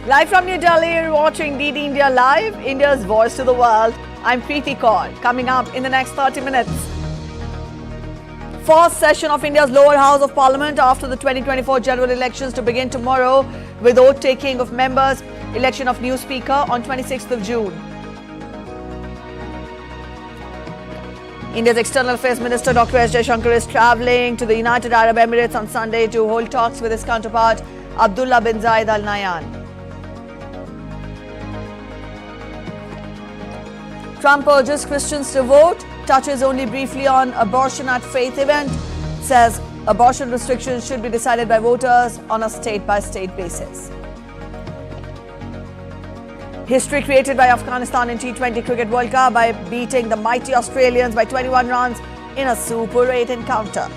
Live from New Delhi, you're watching DD India Live, India's voice to the world. I'm Preeti Kaur. Coming up in the next 30 minutes. Fourth session of India's lower house of Parliament after the 2024 general elections to begin tomorrow with oath-taking of members, election of new speaker on 26th of June. India's External Affairs Minister Dr. S. Jaishankar is travelling to the United Arab Emirates on Sunday to hold talks with his counterpart Abdullah bin Zayed Al Nahyan. Trump urges Christians to vote, touches only briefly on abortion at faith event, says abortion restrictions should be decided by voters on a state-by-state basis. History created by Afghanistan in T20 Cricket World Cup by beating the mighty Australians by 21 runs in a Super 8 encounter.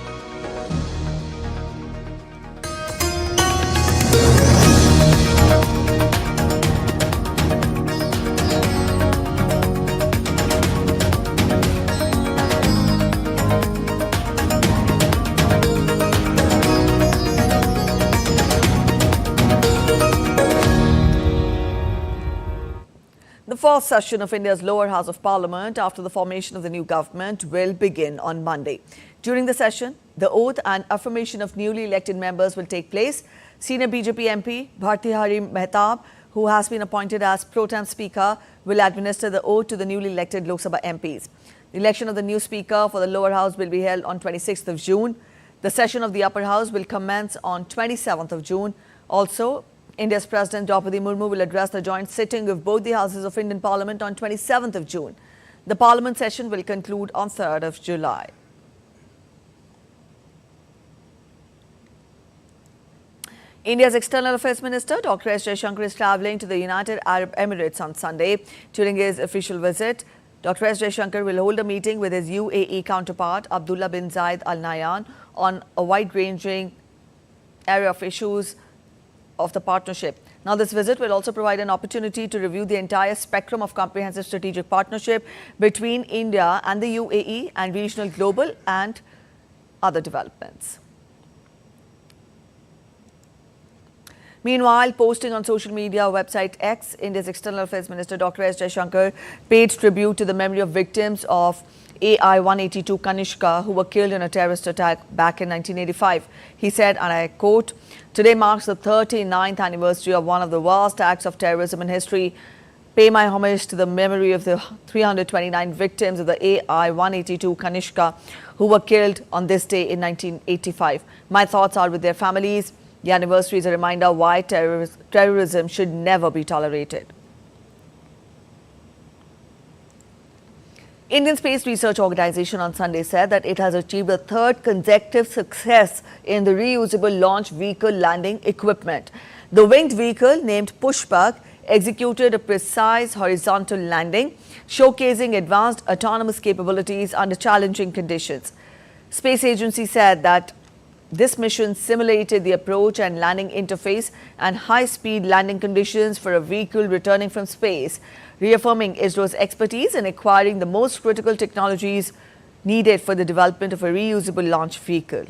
The fourth session of India's lower house of Parliament after the formation of the new government will begin on Monday. During the session, the oath and affirmation of newly elected members will take place. Senior BJP MP Bhartihari Mehtab, who has been appointed as pro tem speaker, will administer the oath to the newly elected Lok Sabha MPs. The election of the new speaker for the lower house will be held on 26th of June. The session of the upper house will commence on 27th of June. Also, India's President Draupadi Murmu will address the joint sitting of both the houses of Indian Parliament on 27th of June. The Parliament session will conclude on 3rd of July. India's External Affairs Minister Dr. S. Jaishankar is travelling to the United Arab Emirates on Sunday. During his official visit, Dr. S. Jaishankar will hold a meeting with his UAE counterpart Abdullah bin Zayed Al Nahyan on a wide-ranging area of issues of the partnership. Now, this visit will also provide an opportunity to review the entire spectrum of comprehensive strategic partnership between India and the UAE and regional, global and other developments. Meanwhile, posting on social media website X, India's External Affairs Minister Dr. S. Jaishankar paid tribute to the memory of victims of AI-182 Kanishka who were killed in a terrorist attack back in 1985. He said, and I quote, "Today marks the 39th anniversary of one of the worst acts of terrorism in history. Pay my homage to the memory of the 329 victims of the AI-182 Kanishka who were killed on this day in 1985. My thoughts are with their families. The anniversary is a reminder why terrorism should never be tolerated." Indian Space Research Organisation on Sunday said that it has achieved a third consecutive success in the reusable launch vehicle landing equipment. The winged vehicle, named Pushpak, executed a precise horizontal landing, showcasing advanced autonomous capabilities under challenging conditions. Space Agency said that this mission simulated the approach and landing interface and high-speed landing conditions for a vehicle returning from space, reaffirming ISRO's expertise in acquiring the most critical technologies needed for the development of a reusable launch vehicle.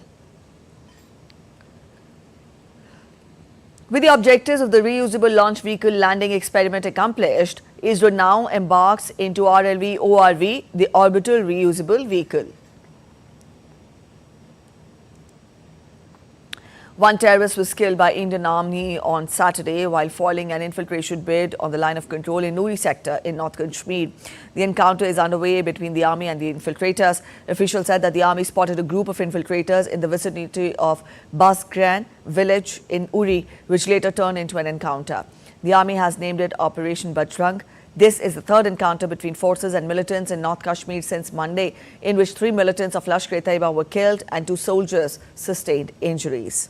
With the objectives of the reusable launch vehicle landing experiment accomplished, ISRO now embarks into RLV-ORV, the Orbital Reusable Vehicle. One terrorist was killed by Indian Army on Saturday while foiling an infiltration bid on the line of control in Uri sector in North Kashmir. The encounter is underway between the army and the infiltrators. Officials said that the army spotted a group of infiltrators in the vicinity of Basgran village in Uri, which later turned into an encounter. The army has named it Operation Bajrang. This is the third encounter between forces and militants in North Kashmir since Monday, in which 3 militants of Lashkar-e-Taiba were killed and 2 soldiers sustained injuries.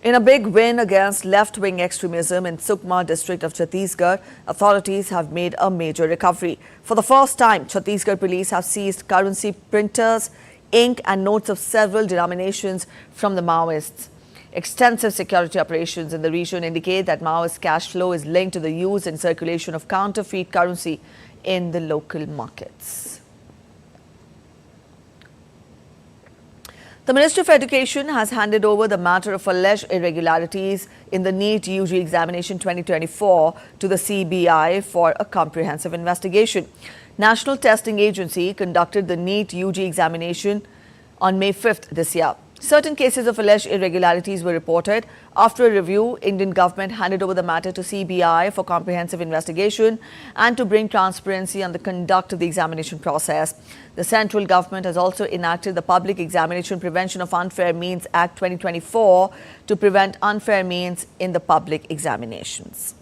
In a big win against left-wing extremism in Sukma district of Chhattisgarh, authorities have made a major recovery. For the first time, Chhattisgarh police have seized currency printers, ink and notes of several denominations from the Maoists. Extensive security operations in the region indicate that Maoist cash flow is linked to the use and circulation of counterfeit currency in the local markets. The Ministry of Education has handed over the matter of alleged irregularities in the NEET-UG examination 2024 to the CBI for a comprehensive investigation. National Testing Agency conducted the NEET-UG examination on May 5th this year. Certain cases of alleged irregularities were reported. After a review, Indian government handed over the matter to CBI for comprehensive investigation and to bring transparency on the conduct of the examination process. The central government has also enacted the Public Examination Prevention of Unfair Means Act 2024 to prevent unfair means in the public examinations.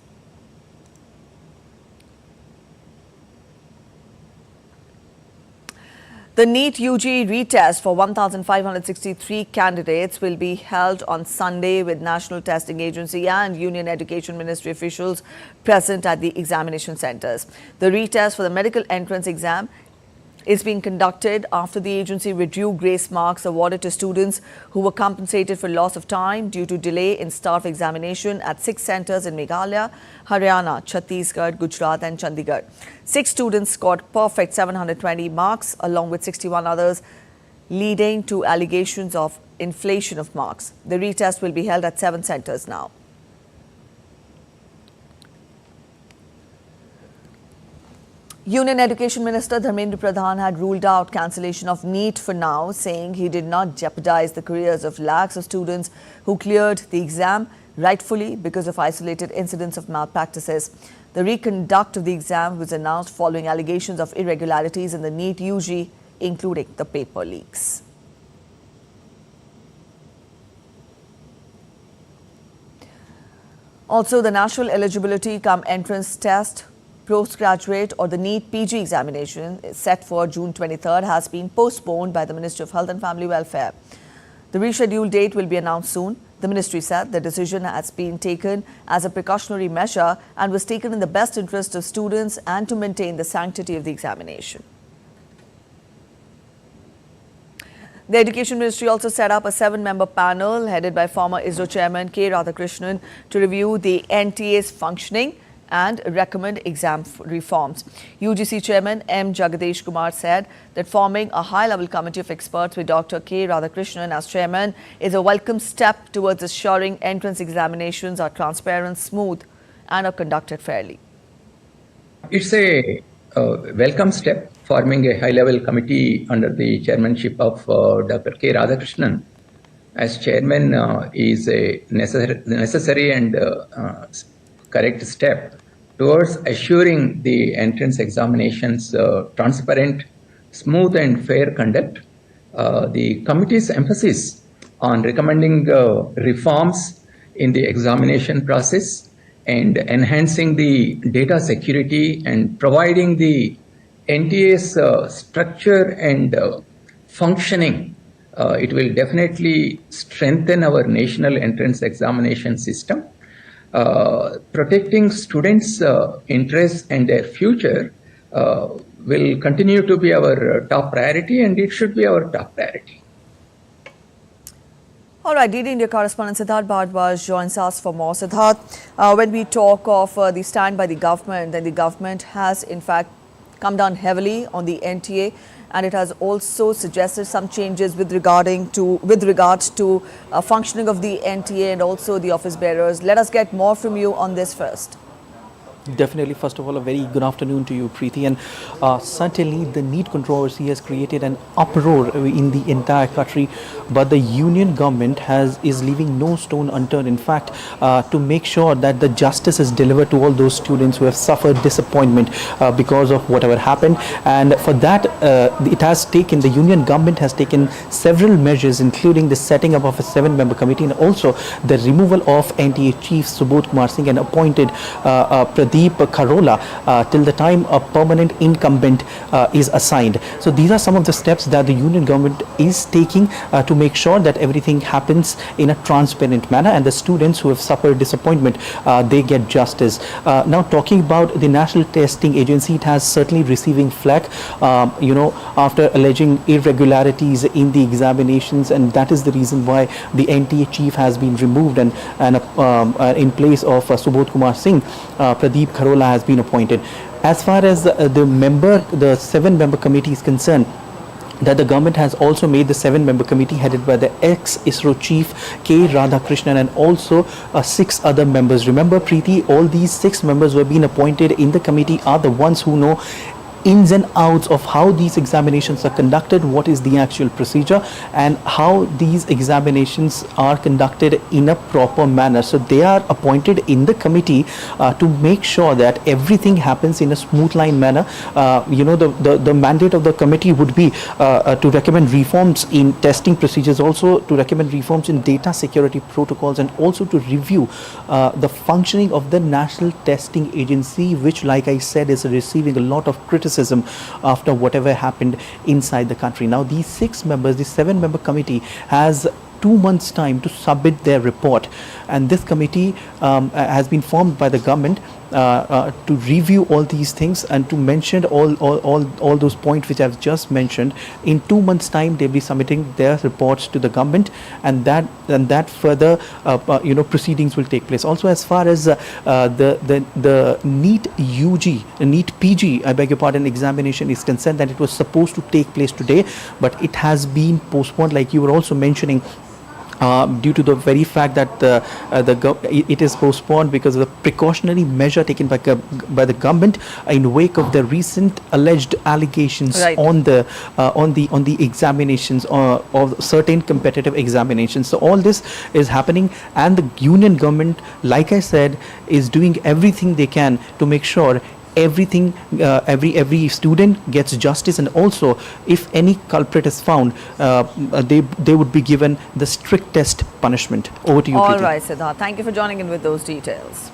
The NEET-UG retest for 1,563 candidates will be held on Sunday with National Testing Agency and Union Education Ministry officials present at the examination centres. The retest for the medical entrance exam is being conducted after the agency withdrew grace marks awarded to students who were compensated for loss of time due to delay in start of examination at 6 centres in Meghalaya, Haryana, Chhattisgarh, Gujarat and Chandigarh. 6 students scored perfect 720 marks along with 61 others, leading to allegations of inflation of marks. The retest will be held at 7 centres now. Union Education Minister Dharmendra Pradhan had ruled out cancellation of NEET for now, saying he did not jeopardize the careers of lakhs of students who cleared the exam rightfully because of isolated incidents of malpractices. The reconduct of the exam was announced following allegations of irregularities in the NEET-UG, including the paper leaks. Also, the National Eligibility Cum Entrance Test Postgraduate or the NEET-PG examination set for June 23rd has been postponed by the Ministry of Health and Family Welfare. The rescheduled date will be announced soon. The ministry said the decision has been taken as a precautionary measure and was taken in the best interest of students and to maintain the sanctity of the examination. The Education Ministry also set up a 7-member panel headed by former ISRO Chairman K. Radhakrishnan to review the NTA's functioning and recommend exam reforms. UGC Chairman M. Jagadesh Kumar said that forming a high-level committee of experts with Dr. K. Radhakrishnan as chairman is a welcome step towards ensuring entrance examinations are transparent, smooth and are conducted fairly. It's a welcome step, forming a high-level committee under the chairmanship of Dr. K. Radhakrishnan as chairman is a necessary and correct step towards assuring the entrance examinations transparent, smooth and fair conduct. The committee's emphasis on recommending reforms in the examination process and enhancing the data security and providing the NTA's structure and functioning. It will definitely strengthen our national entrance examination system. Protecting students' interests and their future will continue to be our top priority, and it should be our top priority. All right, DD India correspondent Siddharth Bhardwaj joins us for more. Siddharth, when we talk of the stand by the government, then the government has in fact come down heavily on the NTA, and it has also suggested some changes with regards to functioning of the NTA and also the office bearers. Let us get more from you on this first. Definitely. First of all, a very good afternoon to you, Preeti. And certainly the NEET controversy has created an uproar in the entire country, but the union government is leaving no stone unturned, in fact, to make sure that the justice is delivered to all those students who have suffered disappointment because of whatever happened. And for that, the union government has taken several measures, including the setting up of a 7-member committee and also the removal of NTA chief Subodh Kumar Singh and appointed Pradeep Kharola till the time a permanent incumbent is assigned. So these are some of the steps that the union government is taking to make sure that everything happens in a transparent manner and the students who have suffered disappointment, they get justice. Now talking about the National Testing Agency, it has certainly receiving flack, after alleging irregularities in the examinations, and that is the reason why the NTA chief has been removed and in place of Subodh Kumar Singh, Pradeep Kharola has been appointed. As far as the 7-member committee is concerned, that the government has also made the 7-member committee headed by the ex-ISRO chief K. Radhakrishnan and also 6 other members. Remember, Preeti, all these 6 members who have been appointed in the committee are the ones who know ins and outs of how these examinations are conducted, what is the actual procedure, and how these examinations are conducted in a proper manner. So they are appointed in the committee to make sure that everything happens in a smooth line manner. The mandate of the committee would be to recommend reforms in testing procedures, also to recommend reforms in data security protocols, and also to review the functioning of the National Testing Agency, which, like I said, is receiving a lot of criticism after whatever happened inside the country. Now, these 6 members, the 7-member committee has 2 months' time to submit their report, and this committee has been formed by the government to review all these things and to mention all those points which I've just mentioned. In 2 months' time, they'll be submitting their reports to the government, and that further proceedings will take place. Also, as far as the NEET-PG, I beg your pardon, examination is concerned, that it was supposed to take place today, but it has been postponed, like you were also mentioning. Due to the very fact that it is postponed because of the precautionary measure taken by the government in wake of the recent alleged allegations on the examinations of certain competitive examinations. So all this is happening, and the union government, like I said, is doing everything they can to make sure every student gets justice, and also if any culprit is found, they would be given the strictest punishment. Over to you, All Preeti. right, Siddharth. Thank you for joining in with those details.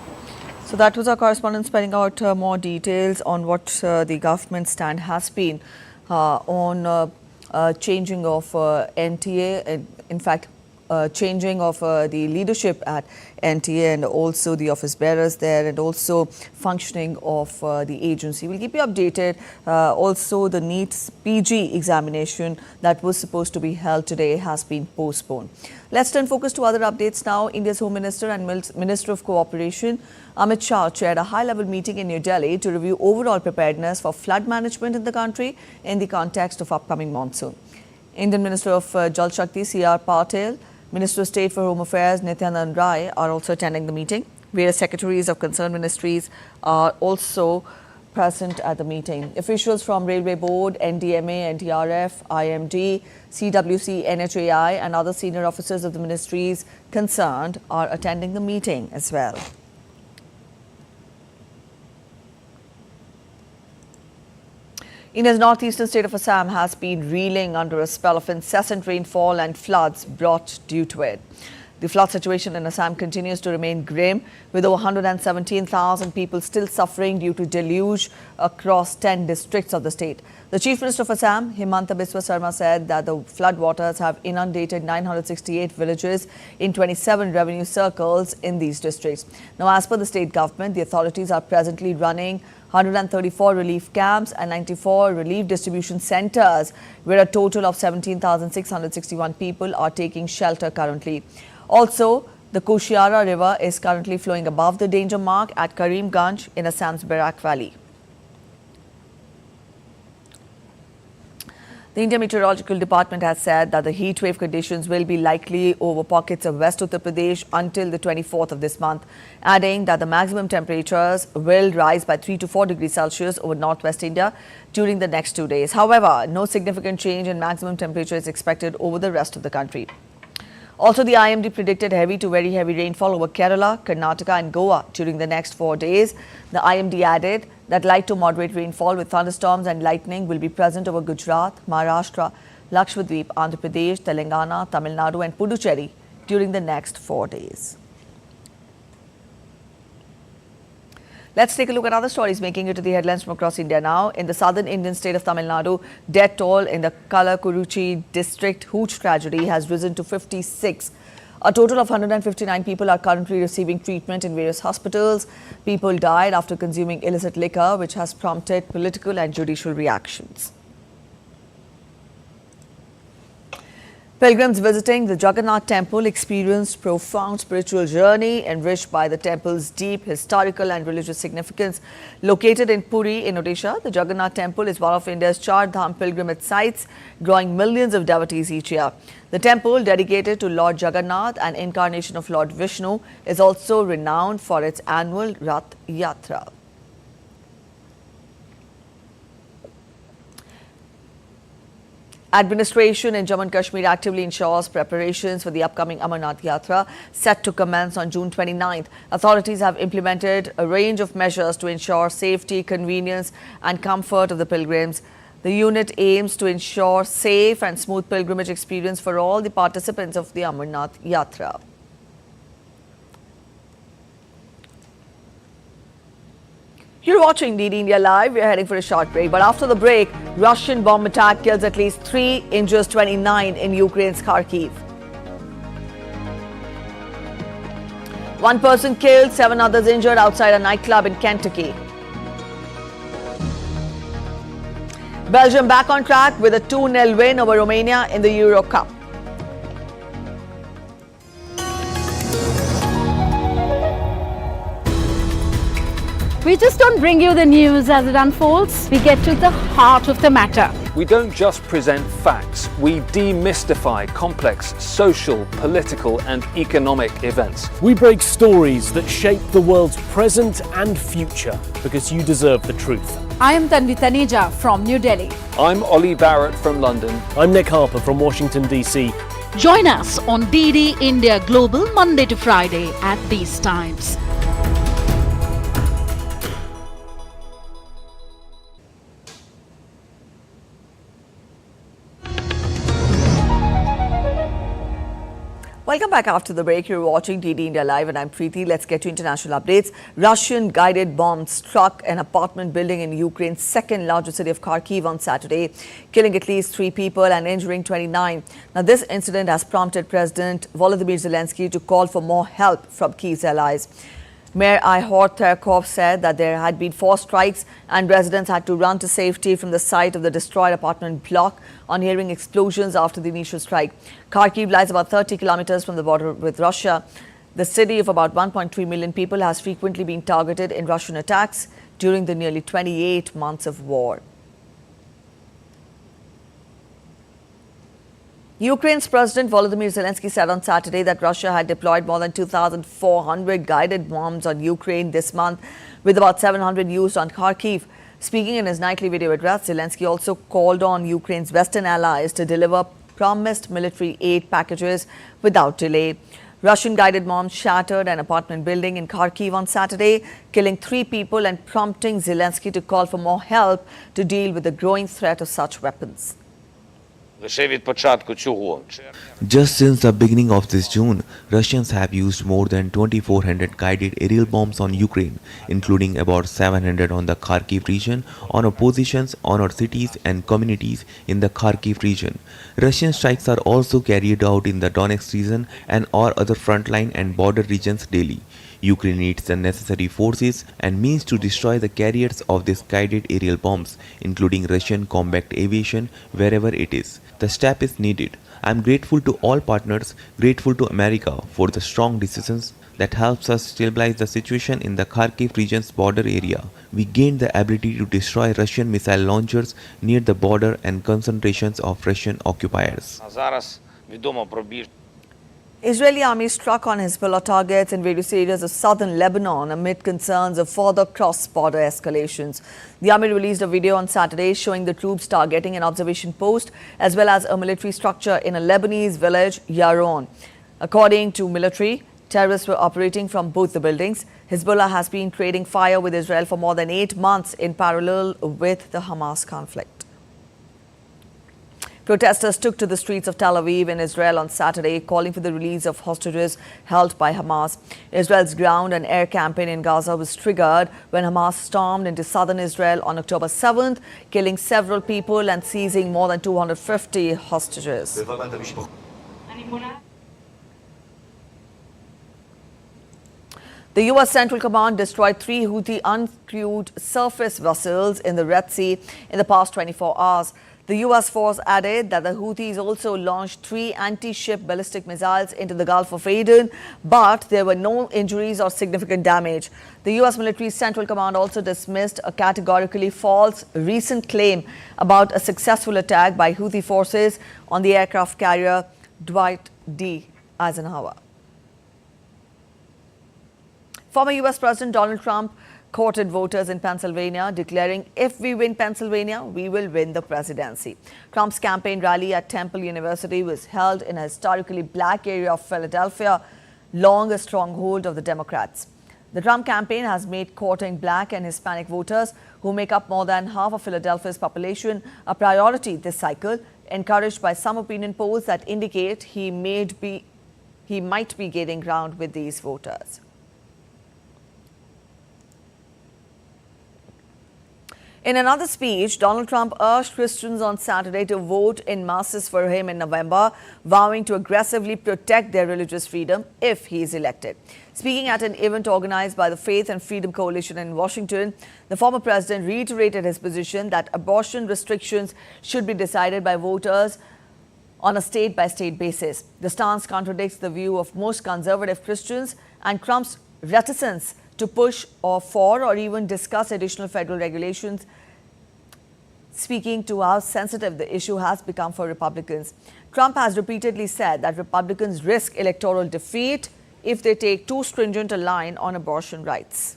So that was our correspondent spelling out more details on what the government stand has been on changing of NTA. In fact, changing of the leadership at NTA and also the office bearers there, and also functioning of the agency. We'll keep you updated. Also, the NEET-PG examination that was supposed to be held today has been postponed. Let's turn focus to other updates now. India's Home Minister and Minister of Cooperation, Amit Shah, chaired a high-level meeting in New Delhi to review overall preparedness for flood management in the country in the context of upcoming monsoon. Indian Minister of Jal Shakti, C.R. Patel, Minister of State for Home Affairs Nityanand Rai are also attending the meeting. Various secretaries of concerned ministries are also present at the meeting. Officials from Railway Board, NDMA, NTRF, IMD, CWC, NHAI and other senior officers of the ministries concerned are attending the meeting as well. India's northeastern state of Assam has been reeling under a spell of incessant rainfall and floods brought due to it. The flood situation in Assam continues to remain grim, with over 117,000 people still suffering due to deluge across 10 districts of the state. The Chief Minister of Assam, Himanta Biswa Sarma, said that the flood waters have inundated 968 villages in 27 revenue circles in these districts. Now, as per the state government, the authorities are presently running 134 relief camps and 94 relief distribution centers, where a total of 17,661 people are taking shelter currently. Also, the Kushiara River is currently flowing above the danger mark at Karimganj in Assam's Barak Valley. The India Meteorological Department has said that the heat wave conditions will be likely over pockets of West Uttar Pradesh until the 24th of this month, adding that the maximum temperatures will rise by 3 to 4 degrees Celsius over northwest India during the next 2 days. However, no significant change in maximum temperature is expected over the rest of the country. Also, the IMD predicted heavy to very heavy rainfall over Kerala, Karnataka and Goa during the next 4 days. The IMD added that light to moderate rainfall with thunderstorms and lightning will be present over Gujarat, Maharashtra, Lakshadweep, Andhra Pradesh, Telangana, Tamil Nadu and Puducherry during the next 4 days. Let's take a look at other stories making it to the headlines from across India now. In the southern Indian state of Tamil Nadu, death toll in the Kalakuruchi district hooch tragedy has risen to 56. A total of 159 people are currently receiving treatment in various hospitals. People died after consuming illicit liquor, which has prompted political and judicial reactions. Pilgrims visiting the Jagannath temple experienced profound spiritual journey enriched by the temple's deep historical and religious significance. Located in Puri in Odisha, the Jagannath temple is one of India's Char Dham pilgrimage sites, drawing millions of devotees each year. The temple, dedicated to Lord Jagannath, an incarnation of Lord Vishnu, is also renowned for its annual Rath Yatra. Administration in Jammu and Kashmir actively ensures preparations for the upcoming Amarnath Yatra set to commence on June 29th. Authorities have implemented a range of measures to ensure safety, convenience and comfort of the pilgrims. The unit aims to ensure safe and smooth pilgrimage experience for all the participants of the Amarnath Yatra. You're watching DD India Live. We're heading for a short break. But after the break, Russian bomb attack kills at least 3, injures 29 in Ukraine's Kharkiv. 1 person killed, 7 others injured outside a nightclub in Kentucky. Belgium back on track with a 2-0 win over Romania in the Euro Cup. We just don't bring you the news as it unfolds. We get to the heart of the matter. We don't just present facts, we demystify complex social, political and economic events. We break stories that shape the world's present and future because you deserve the truth. I am Tanvi Taneja from New Delhi. I'm Ollie Barrett from London. I'm Nick Harper from Washington, D.C. Join us on DD India Global Monday to Friday at these times. Welcome back after the break. You're watching DD India Live and I'm Preeti. Let's get to international updates. Russian guided bombs struck an apartment building in Ukraine's second largest city of Kharkiv on Saturday, killing at least 3 people and injuring 29. Now, this incident has prompted President Volodymyr Zelensky to call for more help from Kyiv's allies. Mayor Ihor Terkov said that there had been 4 strikes and residents had to run to safety from the site of the destroyed apartment block on hearing explosions after the initial strike. Kharkiv lies about 30 kilometers from the border with Russia. The city of about 1.3 million people has frequently been targeted in Russian attacks during the nearly 28 months of war. Ukraine's President Volodymyr Zelensky said on Saturday that Russia had deployed more than 2,400 guided bombs on Ukraine this month, with about 700 used on Kharkiv. Speaking in his nightly video address, Zelensky also called on Ukraine's Western allies to deliver promised military aid packages without delay. Russian guided bombs shattered an apartment building in Kharkiv on Saturday, killing 3 people and prompting Zelensky to call for more help to deal with the growing threat of such weapons. Just since the beginning of this June, Russians have used more than 2,400 guided aerial bombs on Ukraine, including about 700 on the Kharkiv region, on our positions, on our cities and communities in the Kharkiv region. Russian strikes are also carried out in the Donetsk region and or other frontline and border regions daily. Ukraine needs the necessary forces and means to destroy the carriers of these guided aerial bombs, including Russian combat aviation, wherever it is. The step is needed. I am grateful to all partners, grateful to America for the strong decisions that helps us stabilize the situation in the Kharkiv region's border area. We gained the ability to destroy Russian missile launchers near the border and concentrations of Russian occupiers. Israeli army struck on Hezbollah targets in various areas of southern Lebanon amid concerns of further cross-border escalations. The army released a video on Saturday showing the troops targeting an observation post as well as a military structure in a Lebanese village, Yaron. According to military, terrorists were operating from both the buildings. Hezbollah has been trading fire with Israel for more than 8 months in parallel with the Hamas conflict. Protesters took to the streets of Tel Aviv in Israel on Saturday, calling for the release of hostages held by Hamas. Israel's ground and air campaign in Gaza was triggered when Hamas stormed into southern Israel on October 7th, killing several people and seizing more than 250 hostages. The U.S. Central Command destroyed 3 Houthi uncrewed surface vessels in the Red Sea in the past 24 hours. The US force added that the Houthis also launched 3 anti-ship ballistic missiles into the Gulf of Aden, but there were no injuries or significant damage. The US military's Central Command also dismissed a categorically false recent claim about a successful attack by Houthi forces on the aircraft carrier Dwight D. Eisenhower. Former US President Donald Trump courted voters in Pennsylvania, declaring, if we win Pennsylvania, we will win the presidency. Trump's campaign rally at Temple University was held in a historically black area of Philadelphia, long a stronghold of the Democrats. The Trump campaign has made courting black and Hispanic voters, who make up more than half of Philadelphia's population, a priority this cycle, encouraged by some opinion polls that indicate he might be gaining ground with these voters. In another speech, Donald Trump urged Christians on Saturday to vote in masses for him in November, vowing to aggressively protect their religious freedom if he is elected. Speaking at an event organized by the Faith and Freedom Coalition in Washington, the former president reiterated his position that abortion restrictions should be decided by voters on a state-by-state basis. The stance contradicts the view of most conservative Christians and Trump's reticence to push or even discuss additional federal regulations, speaking to how sensitive the issue has become for Republicans. Trump has repeatedly said that Republicans risk electoral defeat if they take too stringent a line on abortion rights.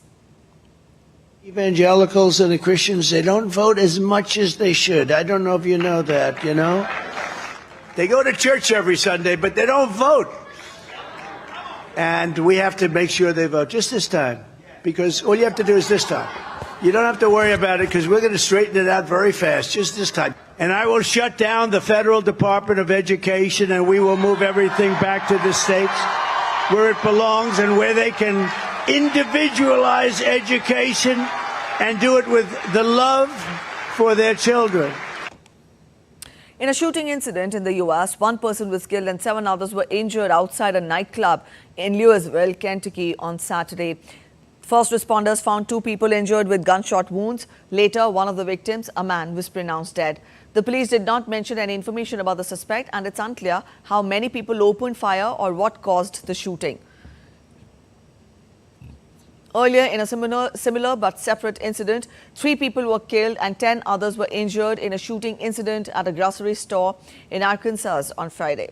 Evangelicals and the Christians, they don't vote as much as they should. I don't know if you know that, you know? They go to church every Sunday, but they don't vote. And we have to make sure they vote just this time, because all you have to do is this time. You don't have to worry about it, because we're going to straighten it out very fast, just this time. And I will shut down the Federal Department of Education, and we will move everything back to the states where it belongs and where they can individualize education and do it with the love for their children. In a shooting incident in the U.S., 1 person was killed and 7 others were injured outside a nightclub in Louisville, Kentucky on Saturday. First responders found 2 people injured with gunshot wounds. Later, one of the victims, a man, was pronounced dead. The police did not mention any information about the suspect, and it's unclear how many people opened fire or what caused the shooting. Earlier, in a similar but separate incident, 3 people were killed and 10 others were injured in a shooting incident at a grocery store in Arkansas on Friday.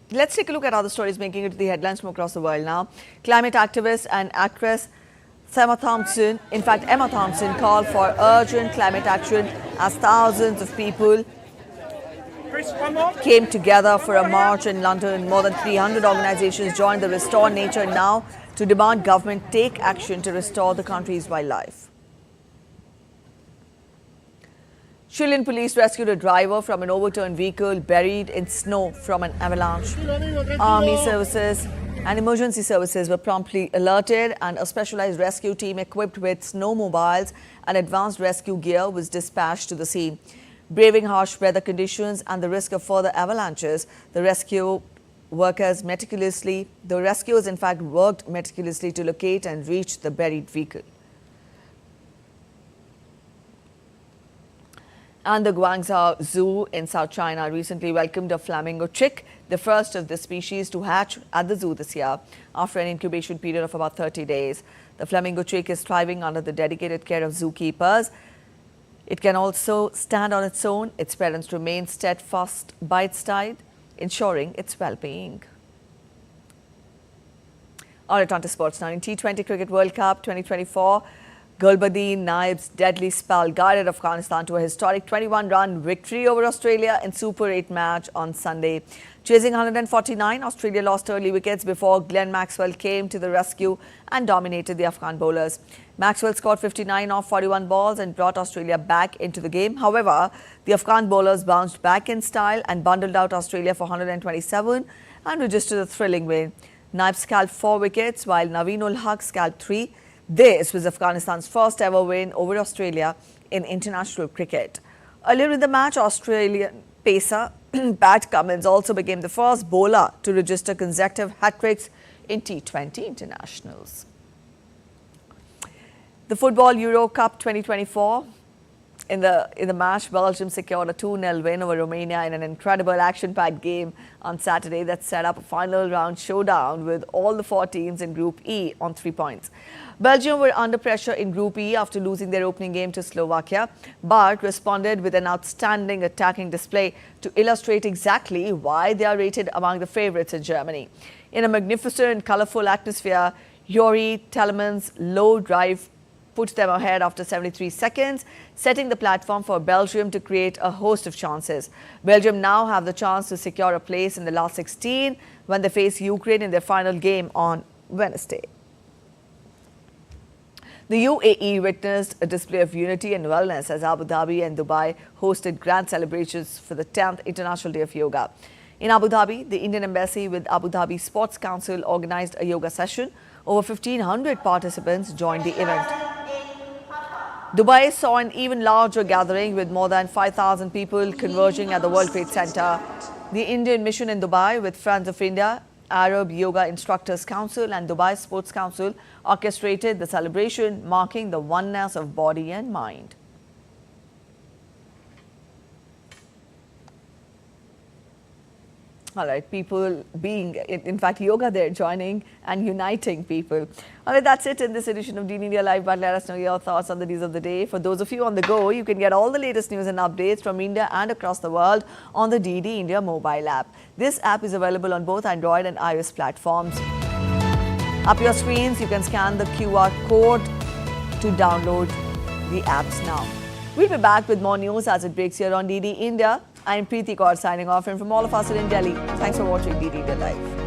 Let's take a look at other stories making it to the headlines from across the world now. Climate activist and actress Emma Thompson called for urgent climate action as thousands of people came together for a march in London. More than 300 organizations joined the Restore Nature Now to demand government take action to restore the country's wildlife. Chilean police rescued a driver from an overturned vehicle buried in snow from an avalanche. Army services and emergency services were promptly alerted, and a specialized rescue team equipped with snowmobiles and advanced rescue gear was dispatched to the scene. Braving harsh weather conditions and the risk of further avalanches, the rescuers in fact worked meticulously to locate and reach the buried vehicle. And the Guangzhou Zoo in South China recently welcomed a flamingo chick, the first of the species to hatch at the zoo this year after an incubation period of about 30 days. The flamingo chick is thriving under the dedicated care of zookeepers. It can also stand on its own. Its parents remain steadfast by its side, ensuring its well-being. All right, on to sports now. In T20 Cricket World Cup 2024, Gulbuddin Naib's deadly spell guided Afghanistan to a historic 21-run victory over Australia in Super 8 match on Sunday. Chasing 149, Australia lost early wickets before Glenn Maxwell came to the rescue and dominated the Afghan bowlers. Maxwell scored 59 off 41 balls and brought Australia back into the game. However, the Afghan bowlers bounced back in style and bundled out Australia for 127 and registered a thrilling win. Naib scalped 4 wickets while Naveen-ul Haq scalped 3. This was Afghanistan's first ever win over Australia in international cricket. Earlier in the match, Australian pacer Pat Cummins also became the first bowler to register consecutive hat-tricks in T20 internationals. The Football Euro Cup 2024. In the match, Belgium secured a 2-0 win over Romania in an incredible action-packed game on Saturday that set up a final round showdown with all the 4 teams in Group E on 3 points. Belgium were under pressure in Group E after losing their opening game to Slovakia, but responded with an outstanding attacking display to illustrate exactly why they are rated among the favourites in Germany. In a magnificent, colourful atmosphere, Yuri Telemans' low drive put them ahead after 73 seconds, setting the platform for Belgium to create a host of chances. Belgium now have the chance to secure a place in the last 16 when they face Ukraine in their final game on Wednesday. The UAE witnessed a display of unity and wellness as Abu Dhabi and Dubai hosted grand celebrations for the 10th International Day of Yoga. In Abu Dhabi, the Indian Embassy with Abu Dhabi Sports Council organized a yoga session. Over 1,500 participants joined the event. Dubai saw an even larger gathering with more than 5,000 people converging at the World Trade Center. The Indian mission in Dubai with Friends of India, Arab Yoga Instructors Council and Dubai Sports Council orchestrated the celebration, marking the oneness of body and mind. All right, people being, in fact, yoga there, joining and uniting people. All right, that's it in this edition of DD India Live, but let us know your thoughts on the news of the day. For those of you on the go, you can get all the latest news and updates from India and across the world on the DD India mobile app. This app is available on both Android and iOS platforms. Up your screens, you can scan the QR code to download the apps now. We'll be back with more news as it breaks here on DD India. I'm Preeti Kaur signing off, and from all of us in Delhi, thanks for watching DD India Live.